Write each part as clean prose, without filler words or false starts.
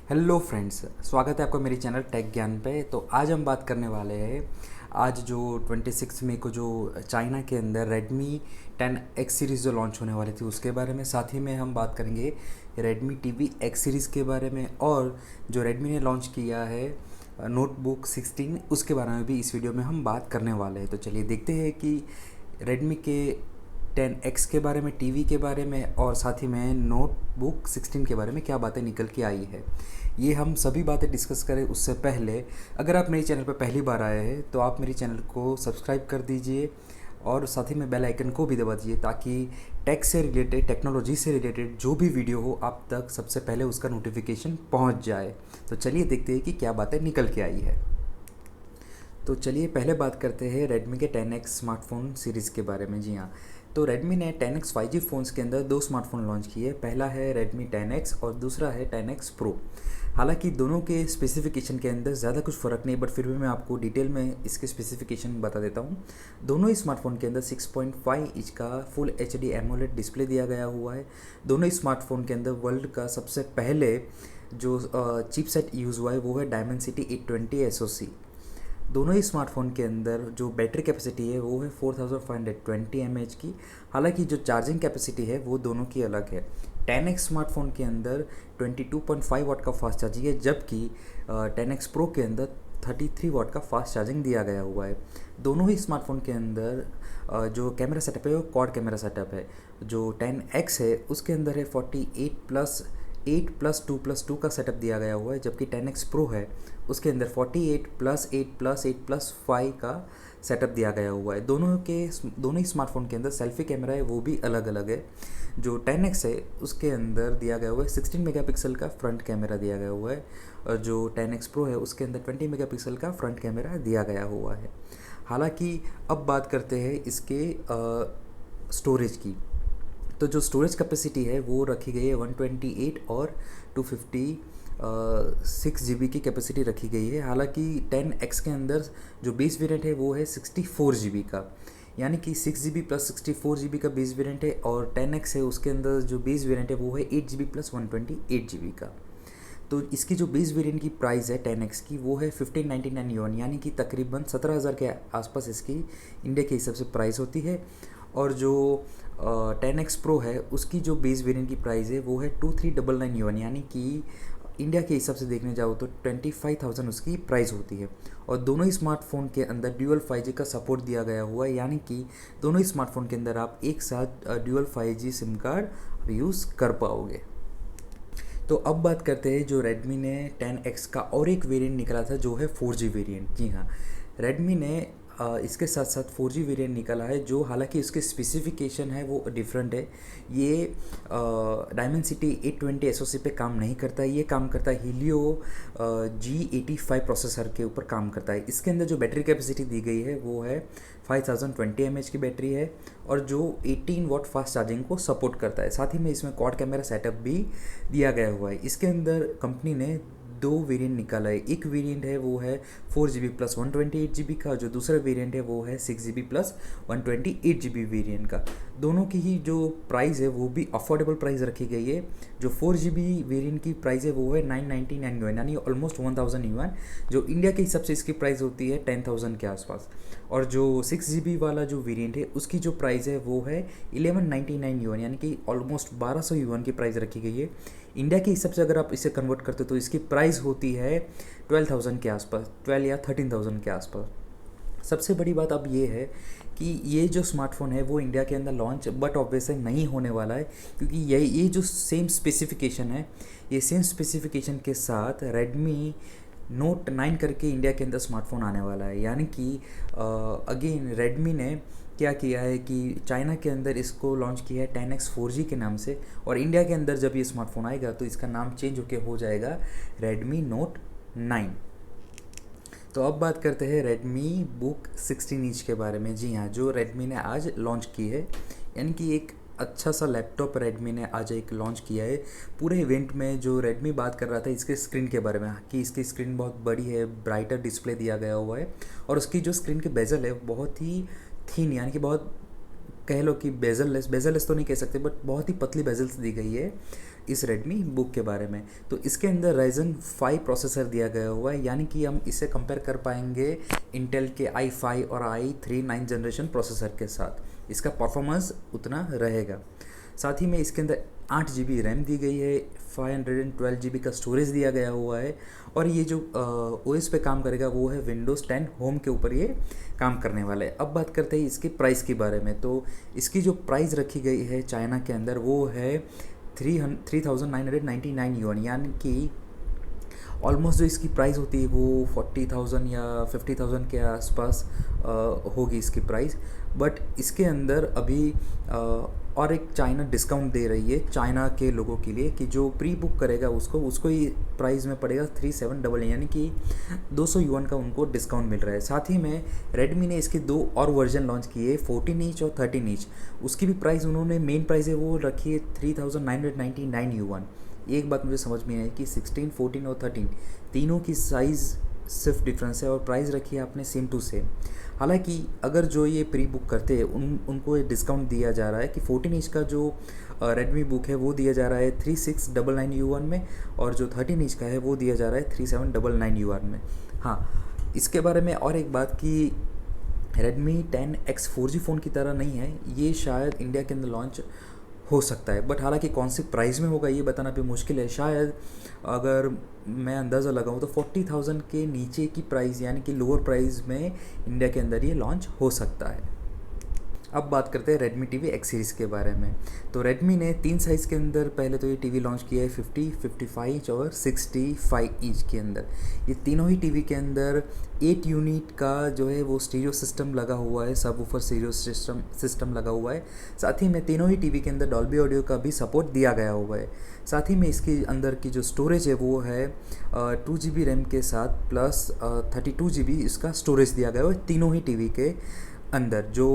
Hello friends, स्वागत है आपका मेरे चैनल टेक ज्ञान पे। तो आज हम बात करने वाले हैं आज जो 26 मई को जो चाइना के अंदर Redmi 10X सीरीज़ जो लॉन्च होने वाली थी उसके बारे में। साथ ही में हम बात करेंगे Redmi TV X सीरीज़ के बारे में, और जो Redmi ने लॉन्च किया है नोटबुक 16 उसके बारे में भी इस वीडियो में हम बात करने वाले हैं। तो चलिए देखते हैं कि Redmi के 10X के बारे में, टीवी के बारे में और साथ ही में नोटबुक 16 के बारे में क्या बातें निकल के आई है। ये हम सभी बातें डिस्कस करें उससे पहले अगर आप मेरे चैनल पर पहली बार आए हैं तो आप मेरे चैनल को सब्सक्राइब कर दीजिए और साथ ही में बेल आइकन को भी दबा दीजिए, ताकि टेक से रिलेटेड, टेक्नोलॉजी से रिलेटेड जो भी वीडियो हो आप तक सबसे पहले उसका नोटिफिकेशन पहुंच जाए। तो चलिए देखते हैं कि क्या बातें निकल के आई है। तो चलिए पहले बात करते हैं Redmi के 10X स्मार्टफोन सीरीज़ के बारे में। जी हाँ, तो Redmi ने 10X 5G फ़ोन्स के अंदर दो स्मार्टफोन लॉन्च किए। पहला है Redmi 10X और दूसरा है 10X Pro। हालांकि दोनों के स्पेसिफिकेशन के अंदर ज़्यादा कुछ फ़र्क नहीं, बट फिर भी मैं आपको डिटेल में इसके स्पेसिफिकेशन बता देता हूँ। दोनों ही स्मार्टफोन के अंदर 6.5 इंच का फुल HD एमोलेड डिस्प्ले दिया गया हुआ है। दोनों ही स्मार्टफोन के अंदर वर्ल्ड का सबसे पहले जो चिपसेट यूज़ हुआ है वो है Dimensity 820 SoC। दोनों ही स्मार्टफोन के अंदर जो बैटरी कैपेसिटी है वो है 4520 mAh की। हालांकि जो चार्जिंग कैपेसिटी है वो दोनों की अलग है। 10X स्मार्टफोन के अंदर 22.5 वाट का फास्ट चार्जिंग है, जबकि 10X Pro के अंदर 33 वाट का फास्ट चार्जिंग दिया गया हुआ है। दोनों ही स्मार्टफोन के अंदर जो कैमरा सेटअप है वो क्वाड कैमरा सेटअप है। जो 10X है उसके अंदर है 48+8+2+2 का सेटअप दिया गया हुआ है, जबकि 10X Pro है उसके अंदर 48+8+8+5 का सेटअप दिया गया हुआ है। दोनों ही स्मार्टफोन के अंदर सेल्फी कैमरा है वो भी अलग अलग है। जो 10X है उसके अंदर दिया गया हुआ है 16 मेगापिक्सल का फ्रंट कैमरा दिया गया हुआ है, और जो 10X Pro है उसके अंदर 20 मेगापिक्सल का फ्रंट कैमरा दिया गया हुआ है। हालांकि अब बात करते हैं इसके स्टोरेज की। तो जो स्टोरेज कैपेसिटी है वो रखी गई है 128 और 256 GB की कैपेसिटी रखी गई है। हालांकि 10X के अंदर जो बेस वेरिएंट है वो है 64 GB का, यानी कि 6 GB प्लस 64 GB का बेस वेरिएंट है, और 10X है उसके अंदर जो बेस वेरिएंट है वो है 8 GB प्लस 128 GB का। तो इसकी जो बेस वेरिएंट की प्राइस है 10X की वो है 1599 yuan, यानी कि तकरीबन 17,000 के आसपास इसकी इंडिया के हिसाब से प्राइस होती है। और जो 10X Pro है उसकी जो बेस वेरिएंट की प्राइस है वो है 2399 yuan, यानी कि इंडिया के हिसाब से देखने जाओ तो 25,000 उसकी प्राइस होती है। और दोनों ही स्मार्टफोन के अंदर ड्यूअल 5G का सपोर्ट दिया गया हुआ है, यानी कि दोनों ही स्मार्टफोन के अंदर आप एक साथ dual 5G SIM card use कर पाओगे। तो अब बात करते हैं जो Redmi ने 10X का और एक वेरिएंट निकला था जो है 4G वेरिएंट। जी हाँ, Redmi ने इसके साथ साथ 4G वेरिएंट निकला है, जो हालांकि उसके स्पेसिफिकेशन है वो डिफरेंट है। ये Dimensity 820 SoC पे काम नहीं करता है, ये काम करता है Helio G85 प्रोसेसर के ऊपर काम करता है। इसके अंदर जो बैटरी कैपेसिटी दी गई है वो है 5020 mAh की बैटरी है, और जो 18 वाट फास्ट चार्जिंग को सपोर्ट करता है। साथ ही में इसमें क्वाड कैमरा सेटअप भी दिया गया हुआ है। इसके अंदर कंपनी ने दो वेरिएंट निकाला है। एक वेरिएंट है वो है 4 GB प्लस 128 GB का, जो दूसरा वेरिएंट है वो है 6 GB प्लस 128 GB वेरिएंट का। दोनों की ही जो प्राइस है वो भी अफोर्डेबल प्राइस रखी गई है। जो 4 GB वेरिएंट की प्राइस है वो है 999 yuan, यानी ऑलमोस्ट 1000 yuan, जो इंडिया के हिसाब से इसकी प्राइस होती है 10,000 के आसपास। और जो 6 GB वाला जो वेरिएंट है उसकी जो प्राइस है वो है 1199 yuan, यानी कि ऑलमोस्ट 1200 yuan की प्राइस रखी गई है। इंडिया के हिसाब से अगर आप इसे कन्वर्ट करते हो तो इसकी प्राइस होती है 12,000 के आसपास, 12 या 13,000 के आसपास। सबसे बड़ी बात अब ये है कि ये जो स्मार्टफोन है वो इंडिया के अंदर लॉन्च बट ऑब्वियसली नहीं होने वाला है, क्योंकि ये जो सेम स्पेसिफिकेशन है, ये सेम स्पेसिफिकेशन के साथ Redmi Note 9 करके इंडिया के अंदर स्मार्टफोन आने वाला है। यानी कि अगेन Redmi ने क्या किया है कि चाइना के अंदर इसको लॉन्च किया है 10X 4G के नाम से, और इंडिया के अंदर जब ये स्मार्टफोन आएगा तो इसका नाम चेंज होकर हो जाएगा Redmi Note 9। तो अब बात करते हैं Redmi Book 16 इंच के बारे में। जी हाँ, जो Redmi ने आज लॉन्च की है, यानी कि एक अच्छा सा लैपटॉप Redmi ने आज एक लॉन्च किया है। पूरे इवेंट में जो Redmi बात कर रहा था इसके स्क्रीन के बारे में कि इसकी स्क्रीन बहुत बड़ी है, ब्राइटर डिस्प्ले दिया गया हुआ है, और उसकी जो स्क्रीन की बेजल है बहुत ही थीन, यानी कि बहुत कह लो कि बेजल लेस तो नहीं कह सकते, बट बहुत ही पतली बेजल्स दी गई है। इस रेडमी बुक के बारे में। तो इसके अंदर Ryzen 5 प्रोसेसर दिया गया हुआ है, यानी कि हम इसे कंपेयर कर पाएंगे इंटेल के i5 और i3 9th जनरेशन प्रोसेसर के साथ। इसका परफॉर्मेंस उतना रहेगा। साथ ही में इसके अंदर 8 GB रैम दी गई है, 512 GB का स्टोरेज दिया गया हुआ है, और ये जो OS पे काम करेगा वो है Windows 10 होम के ऊपर ये काम करने वाला है। अब बात करते हैं इसके प्राइस के बारे में। तो इसकी जो प्राइस रखी गई है चाइना के अंदर वो है 3,999 युआन, यानी कि ऑलमोस्ट जो इसकी प्राइस होती है वो 40,000 या 50,000 के आसपास होगी इसकी प्राइस। बट इसके अंदर अभी और एक चाइना डिस्काउंट दे रही है चाइना के लोगों के लिए कि जो प्री बुक करेगा उसको ही प्राइस में पड़ेगा 3788, यानी कि 200 युआन का उनको डिस्काउंट मिल रहा है। साथ ही में रेडमी ने इसके 2 और वर्जन लॉन्च किए, 14 इंच और 13 इंच। उसकी भी प्राइस उन्होंने मेन प्राइस है वो रखी है 3,999 युआन। एक बात मुझे समझ में आई कि 16, 14 और 13 तीनों की साइज़ सिर्फ डिफरेंस है और प्राइस रखी है आपने सेम टू सेम। हालांकि अगर जो ये प्री बुक करते हैं उनको ये डिस्काउंट दिया जा रहा है कि 14 इंच का जो रेडमी बुक है वो दिया जा रहा है 3699 युआन में, और जो 13 इंच का है वो दिया जा रहा है 3799 युआन में। हाँ, इसके बारे में और एक बात कि रेडमी 10X 4G फ़ोन की तरह नहीं है, ये शायद इंडिया के अंदर लॉन्च हो सकता है, बट हालांकि कौन सी प्राइस में होगा ये बताना भी मुश्किल है। शायद अगर मैं अंदाज़ा लगाऊं तो 40,000 के नीचे की प्राइस, यानी कि लोअर प्राइस में इंडिया के अंदर ये लॉन्च हो सकता है। अब बात करते हैं Redmi TV X सीरीज़ के बारे में। तो Redmi ने 3 साइज़ के अंदर पहले तो ये टीवी लॉन्च किया है, 50, 55 इंच और 65 इंच के अंदर। ये तीनों ही टीवी के अंदर 8 यूनिट का जो है वो स्टीरियो सिस्टम लगा हुआ है, सब वूफर स्टीरियो सिस्टम लगा हुआ है। साथ ही में तीनों ही टीवी के अंदर डॉल्बी ऑडियो का भी सपोर्ट दिया गया हुआ है। साथ ही में इसके अंदर की जो स्टोरेज है वो है 2 GB रैम के साथ प्लस 32 GB इसका स्टोरेज दिया गया है तीनों ही टीवी के अंदर। जो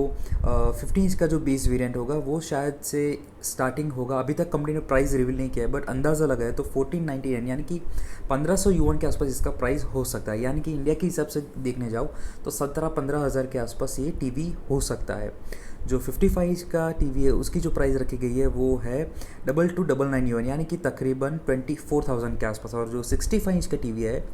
50 इंच का जो बेस वेरिएंट होगा वो शायद से स्टार्टिंग होगा, अभी तक कंपनी ने प्राइस रिवील नहीं किया है, बट अंदाज़ा लगाया तो 1499 यानी कि 1500 युआन के आसपास इसका प्राइस हो सकता है। यानी कि इंडिया के हिसाब से देखने जाओ तो 17-15 हज़ार के आसपास ये टीवी हो सकता है। जो 55 इंच का टीवी है उसकी जो प्राइस रखी गई है वो है 2299 युआन, यानी कि तकरीबन 24,000 के आसपास। और जो 65 इंच का टीवी है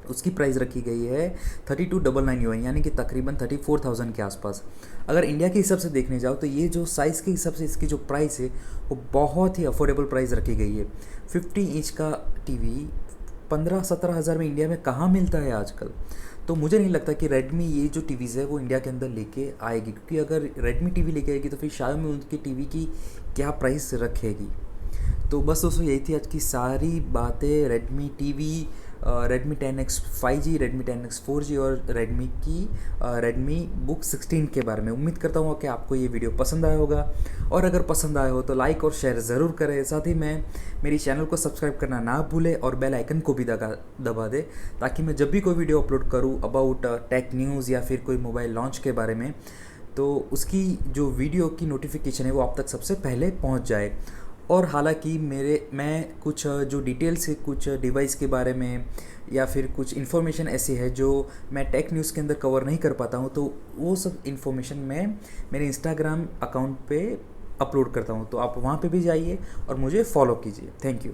उसकी प्राइस रखी गई है 3299 युआन, यानी कि तकरीबन 34,000 के आसपास। अगर इंडिया के हिसाब से देखने जाओ तो ये जो साइज़ के हिसाब से इसकी जो प्राइस है वो बहुत ही अफोर्डेबल प्राइस रखी गई है। 50 इंच का टीवी 15-17 हज़ार में इंडिया में कहाँ मिलता है आजकल। तो मुझे नहीं लगता कि रेडमी ये जो टीवीज़ है वो इंडिया के अंदर लेके आएगी, क्योंकि अगर रेडमी टीवी लेके आएगी तो फिर शायद उनकी टीवी की क्या प्राइस रखेगी। तो बस दोस्तों यही थी आज की सारी बातें Redmi TV, Redmi 10X 5G, Redmi 10X 4G और रेडमी बुक 16 के बारे में। उम्मीद करता हूँ कि आपको ये वीडियो पसंद आया होगा, और अगर पसंद आया हो तो लाइक और शेयर ज़रूर करें। साथ ही में मेरी चैनल को सब्सक्राइब करना ना भूलें और बेल आइकन को भी दबा दें, ताकि मैं जब भी कोई वीडियो अपलोड करूँ अबाउट टेक न्यूज़ या फिर कोई मोबाइल लॉन्च के बारे में, तो उसकी जो वीडियो की नोटिफिकेशन है वो आप तक सबसे पहले पहुँच जाए। और हालांकि मैं कुछ जो डिटेल्स है कुछ डिवाइस के बारे में या फिर कुछ इन्फॉर्मेशन ऐसी है जो मैं टेक न्यूज़ के अंदर कवर नहीं कर पाता हूँ, तो वो सब इन्फॉर्मेशन मैं मेरे इंस्टाग्राम अकाउंट पे अपलोड करता हूँ। तो आप वहाँ पे भी जाइए और मुझे फॉलो कीजिए। Thank you.